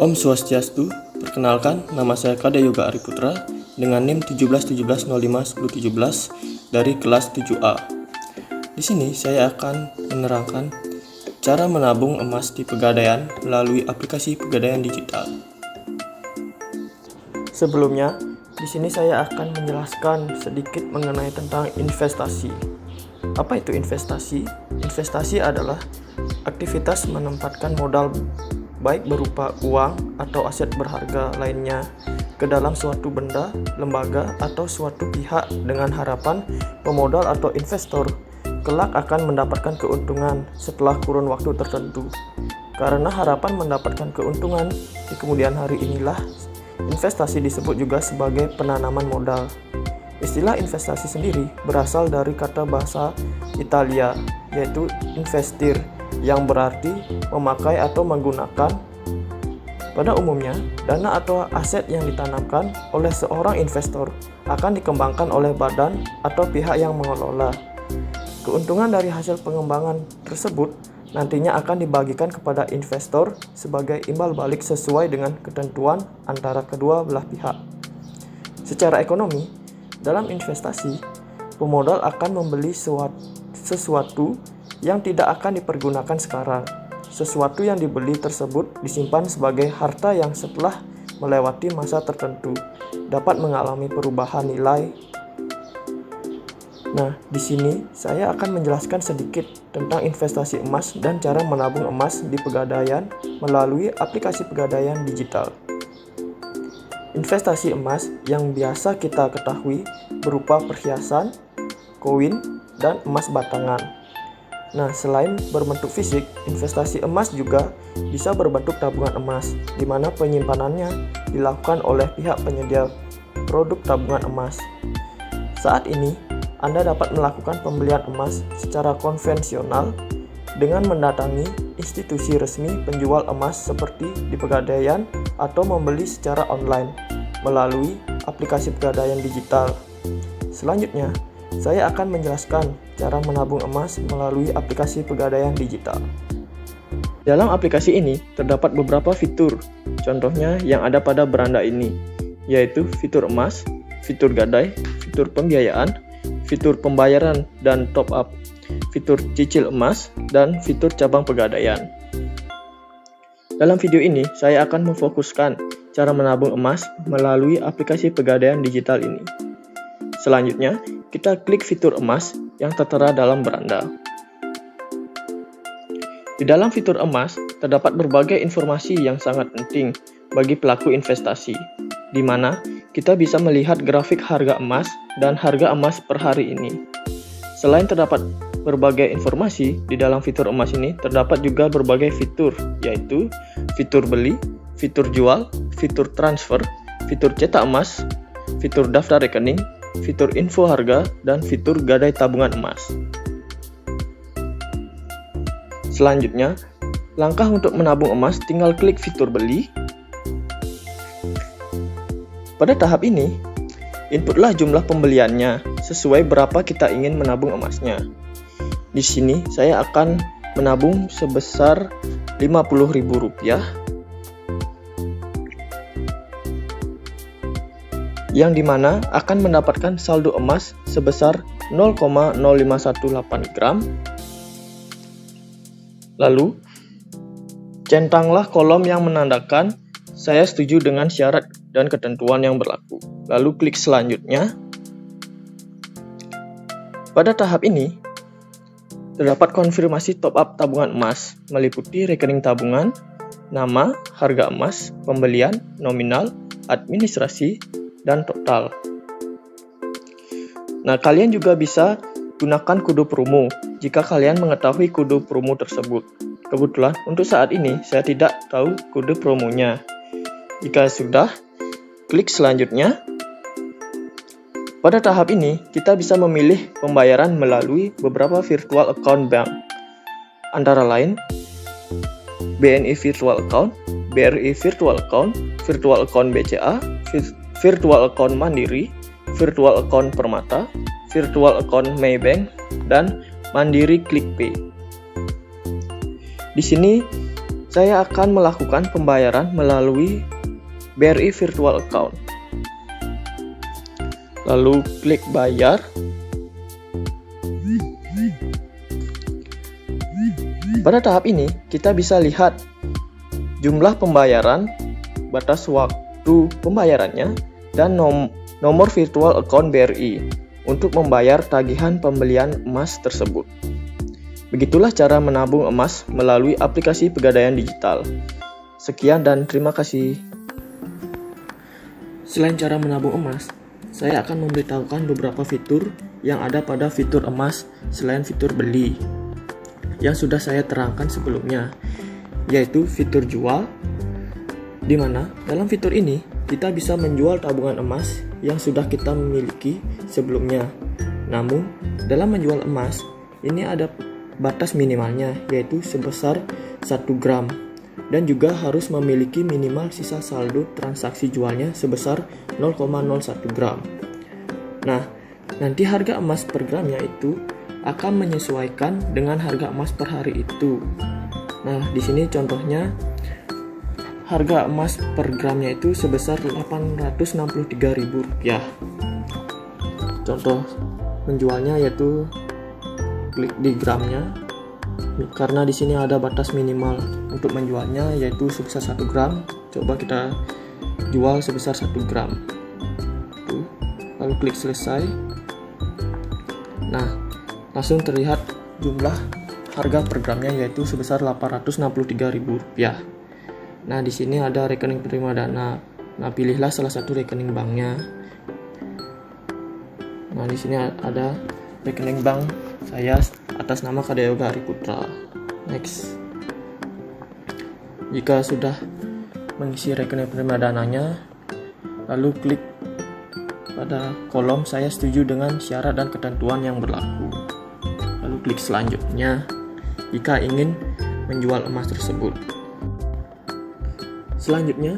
Om Swastiastu, perkenalkan nama saya Kada Yoga Ariputra dengan NIM 1717051017 dari kelas 7A. Di sini saya akan menerangkan cara menabung emas di Pegadaian melalui aplikasi Pegadaian digital. Sebelumnya, di sini saya akan menjelaskan sedikit mengenai tentang investasi. Apa itu investasi? Investasi adalah aktivitas menempatkan modal baik berupa uang atau aset berharga lainnya ke dalam suatu benda, lembaga, atau suatu pihak dengan harapan pemodal atau investor kelak akan mendapatkan keuntungan setelah kurun waktu tertentu. Karena harapan mendapatkan keuntungan di kemudian hari inilah investasi disebut juga sebagai penanaman modal. Istilah investasi sendiri berasal dari kata bahasa Italia, yaitu investir, yang berarti memakai atau menggunakan. Pada umumnya, dana atau aset yang ditanamkan oleh seorang investor akan dikembangkan oleh badan atau pihak yang mengelola. Keuntungan dari hasil pengembangan tersebut nantinya akan dibagikan kepada investor sebagai imbal balik sesuai dengan ketentuan antara kedua belah pihak. Secara ekonomi, dalam investasi, pemodal akan membeli sesuatu yang tidak akan dipergunakan sekarang. Sesuatu yang dibeli tersebut disimpan sebagai harta yang setelah melewati masa tertentu dapat mengalami perubahan nilai. Nah, di sini saya akan menjelaskan sedikit tentang investasi emas dan cara menabung emas di Pegadaian melalui aplikasi Pegadaian digital. Investasi emas yang biasa kita ketahui berupa perhiasan, koin, dan emas batangan. Nah, selain berbentuk fisik, investasi emas juga bisa berbentuk tabungan emas, di mana penyimpanannya dilakukan oleh pihak penyedia produk tabungan emas. Saat ini, Anda dapat melakukan pembelian emas secara konvensional dengan mendatangi institusi resmi penjual emas seperti di Pegadaian atau membeli secara online melalui aplikasi Pegadaian digital. Selanjutnya, saya akan menjelaskan cara menabung emas melalui aplikasi Pegadaian digital. Dalam aplikasi ini terdapat beberapa fitur, contohnya yang ada pada beranda ini, yaitu fitur emas, fitur gadai, fitur pembiayaan, fitur pembayaran dan top up, fitur cicil emas, dan fitur cabang Pegadaian. Dalam video ini, saya akan memfokuskan cara menabung emas melalui aplikasi Pegadaian digital ini. Selanjutnya, kita klik fitur emas yang tertera dalam beranda. Di dalam fitur emas, terdapat berbagai informasi yang sangat penting bagi pelaku investasi, di mana kita bisa melihat grafik harga emas dan harga emas per hari ini. Selain terdapat berbagai informasi, di dalam fitur emas ini terdapat juga berbagai fitur, yaitu fitur beli, fitur jual, fitur transfer, fitur cetak emas, fitur daftar rekening, fitur info harga, dan fitur gadai tabungan emas. Selanjutnya, langkah untuk menabung emas tinggal klik fitur beli. Pada tahap ini, inputlah jumlah pembeliannya sesuai berapa kita ingin menabung emasnya. Di sini saya akan menabung sebesar Rp50.000, yang dimana akan mendapatkan saldo emas sebesar 0,0518 gram. Lalu, centanglah kolom yang menandakan saya setuju dengan syarat dan ketentuan yang berlaku. Lalu klik selanjutnya. Pada tahap ini, terdapat konfirmasi top up tabungan emas, meliputi rekening tabungan, nama, harga emas, pembelian, nominal, administrasi, dan total. Nah, kalian juga bisa gunakan kode promo jika kalian mengetahui kode promo tersebut. Kebetulan untuk saat ini saya tidak tahu kode promonya. Jika sudah, klik selanjutnya. Pada tahap ini, kita bisa memilih pembayaran melalui beberapa virtual account bank, antara lain BNI Virtual Account, BRI Virtual Account, Virtual Account BCA, Virtual Account Mandiri, Virtual Account Permata, Virtual Account Maybank, dan Mandiri ClickPay. Di sini saya akan melakukan pembayaran melalui BRI Virtual Account. Lalu klik bayar. Pada tahap ini, kita bisa lihat jumlah pembayaran, batas waktu pembayarannya, dan nomor virtual account BRI untuk membayar tagihan pembelian emas tersebut. Begitulah cara menabung emas melalui aplikasi Pegadaian Digital. Sekian dan terima kasih. Selain cara menabung emas, saya akan memberitahukan beberapa fitur yang ada pada fitur emas selain fitur beli yang sudah saya terangkan sebelumnya, yaitu fitur jual, di mana dalam fitur ini kita bisa menjual tabungan emas yang sudah kita miliki sebelumnya. Namun, dalam menjual emas, ini ada batas minimalnya, yaitu sebesar 1 gram. Dan juga harus memiliki minimal sisa saldo transaksi jualnya sebesar 0,01 gram. Nah, nanti harga emas per gramnya itu akan menyesuaikan dengan harga emas per hari itu. Nah, di sini contohnya harga emas per gramnya itu sebesar Rp863.000. Contoh menjualnya yaitu klik di gramnya, karena di sini ada batas minimal untuk menjualnya yaitu sebesar 1 gram. Coba kita jual sebesar 1 gram. Lalu klik selesai. Nah, langsung terlihat jumlah harga per gramnya yaitu sebesar Rp863.000. Nah, di sini ada rekening penerima dana. Nah, pilihlah salah satu rekening banknya. Nah, di sini ada rekening bank saya atas nama Kadya Yoga Ari Putra. Next. Jika sudah mengisi rekening penerima dananya, lalu klik pada kolom saya setuju dengan syarat dan ketentuan yang berlaku. Lalu klik selanjutnya jika ingin menjual emas tersebut. Selanjutnya,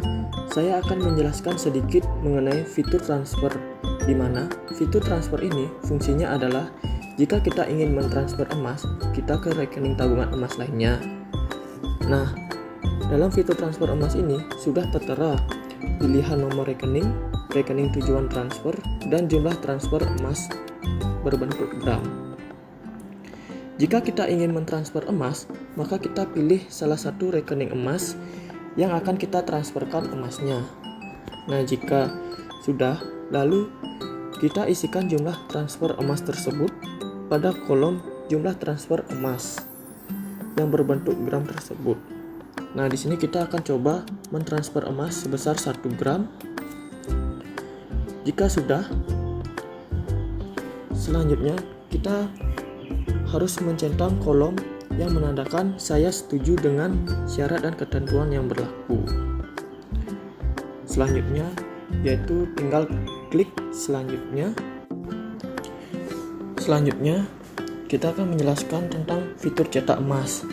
saya akan menjelaskan sedikit mengenai fitur transfer, di mana fitur transfer ini fungsinya adalah jika kita ingin mentransfer emas kita ke rekening tabungan emas lainnya. Nah, dalam fitur transfer emas ini sudah tertera pilihan nomor rekening, rekening tujuan transfer, dan jumlah transfer emas berbentuk gram. Jika kita ingin mentransfer emas, maka kita pilih salah satu rekening emas yang akan kita transferkan emasnya. Nah, jika sudah, lalu kita isikan jumlah transfer emas tersebut pada kolom jumlah transfer emas yang berbentuk gram tersebut. Nah, di sini kita akan coba mentransfer emas sebesar 1 gram. Jika sudah, selanjutnya kita harus mencentang kolom yang menandakan saya setuju dengan syarat dan ketentuan yang berlaku. Selanjutnya yaitu tinggal klik selanjutnya. Selanjutnya kita akan menjelaskan tentang fitur cetak emas,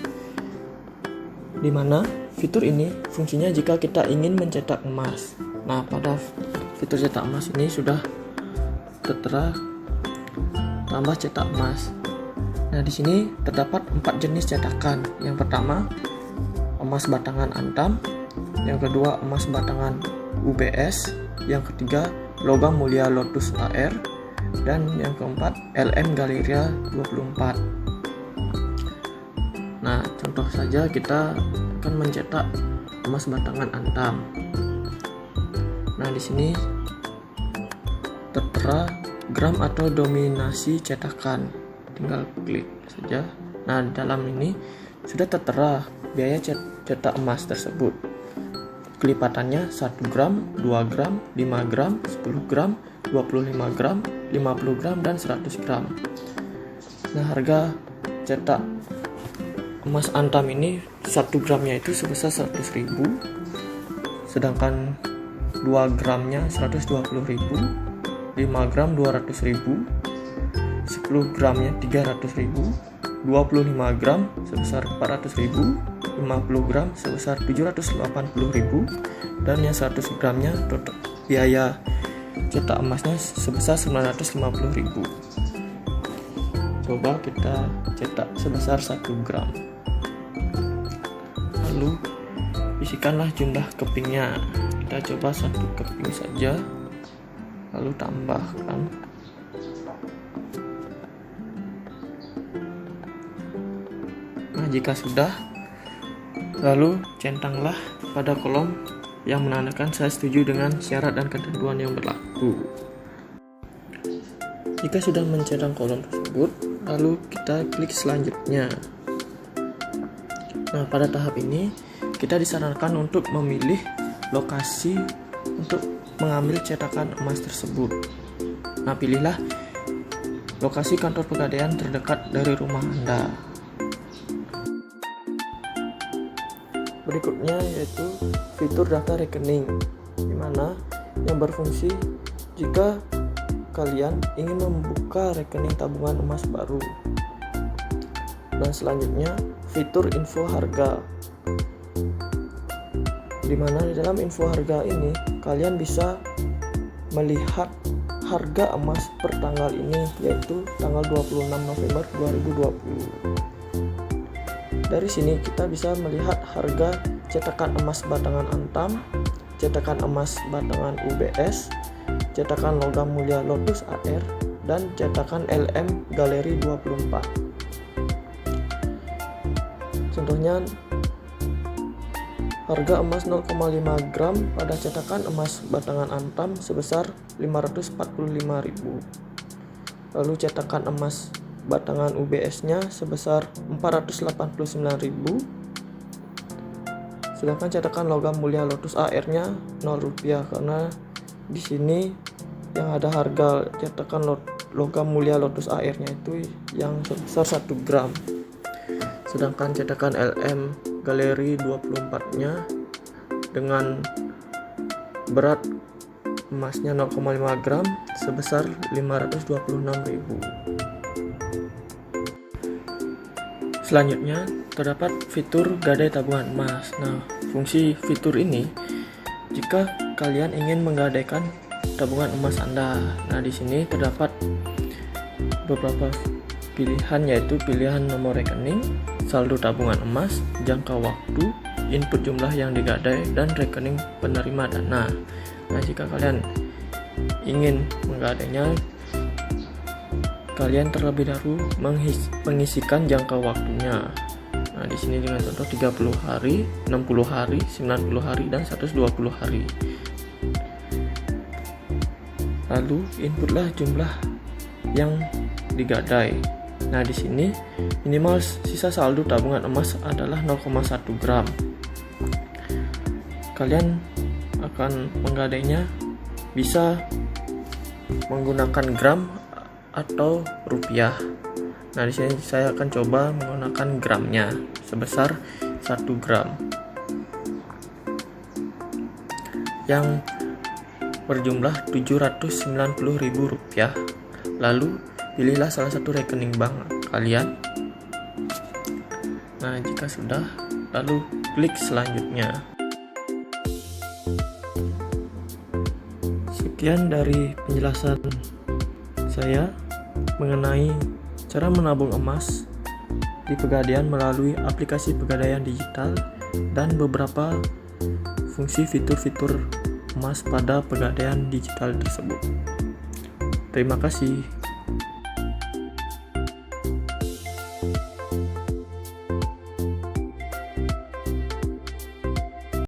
di mana fitur ini fungsinya jika kita ingin mencetak emas. Nah, pada fitur cetak emas ini sudah tertera tambah cetak emas. Nah, di sini terdapat 4 jenis cetakan. Yang pertama, emas batangan antam. Yang kedua, emas batangan UBS. Yang ketiga, logam mulia Lotus AR. Dan yang keempat, LM Galeria 24. Nah, contoh saja kita akan mencetak emas batangan antam. Nah, di sini tertera gram atau dominasi cetakan. Tinggal klik saja. Nah, dalam ini sudah tertera biaya cetak emas tersebut. Kelipatannya 1 gram, 2 gram, 5 gram, 10 gram, 25 gram, 50 gram, dan 100 gram. Nah, harga cetak emas antam ini 1 gramnya itu sebesar 100.000, sedangkan 2 gramnya 120.000, 5 gram 200.000, 10 gramnya 300.000, 25 gram sebesar 400.000, 50 gram sebesar 780.000, dan yang 100 gramnya total biaya cetak emasnya sebesar 950.000. Coba kita cetak sebesar 1 gram. Lalu isikanlah jumlah kepingnya. Kita coba 1 keping saja, lalu tambahkan. Nah, jika sudah, lalu centanglah pada kolom yang menandakan saya setuju dengan syarat dan ketentuan yang berlaku. Jika sudah mencentang kolom tersebut, lalu kita klik selanjutnya. Nah, pada tahap ini kita disarankan untuk memilih lokasi untuk mengambil cetakan emas tersebut. Nah, pilihlah lokasi kantor pegadaian terdekat dari rumah Anda. Berikutnya yaitu fitur daftar rekening, di mana yang berfungsi jika kalian ingin membuka rekening tabungan emas baru. Dan selanjutnya fitur info harga, di mana di dalam info harga ini kalian bisa melihat harga emas per tanggal ini, yaitu tanggal 26 November 2020. Dari sini kita bisa melihat harga cetakan emas batangan Antam, cetakan emas batangan UBS, cetakan logam mulia Lotus AR, dan cetakan LM Galeri 24. Contohnya, harga emas 0,5 gram pada cetakan emas batangan Antam sebesar 545.000. Lalu cetakan emas batangan UBS-nya sebesar 489.000. Sedangkan cetakan logam mulia Lotus AR-nya Rp0 karena di sini yang ada harga cetakan logam mulia Lotus AR-nya itu yang sebesar 1 gram. Sedangkan cetakan LM Galeri 24-nya dengan berat emasnya 0,5 gram sebesar 526.000. Selanjutnya terdapat fitur gadai tabungan emas. Nah, fungsi fitur ini jika kalian ingin menggadaikan tabungan emas Anda. Nah, di sini terdapat beberapa pilihan, yaitu pilihan nomor rekening, saldo tabungan emas, jangka waktu, input jumlah yang digadai, dan rekening penerima dana. Nah, jika kalian ingin menggadainya, kalian terlebih dahulu mengisikan jangka waktunya. Nah, di sini dengan contoh 30 hari, 60 hari, 90 hari, dan 120 hari. Lalu inputlah jumlah yang digadai. Nah, di sini minimal sisa saldo tabungan emas adalah 0,1 gram. Kalian akan menggadainya bisa menggunakan gram atau rupiah. Nah, di sini saya akan coba menggunakan gramnya sebesar 1 gram yang berjumlah Rp790.000. Lalu pilihlah salah satu rekening bank kalian. Nah, jika sudah, lalu klik selanjutnya. Sekian dari penjelasan saya mengenai cara menabung emas di Pegadaian melalui aplikasi Pegadaian Digital dan beberapa fungsi fitur-fitur emas pada Pegadaian Digital tersebut. Terima kasih.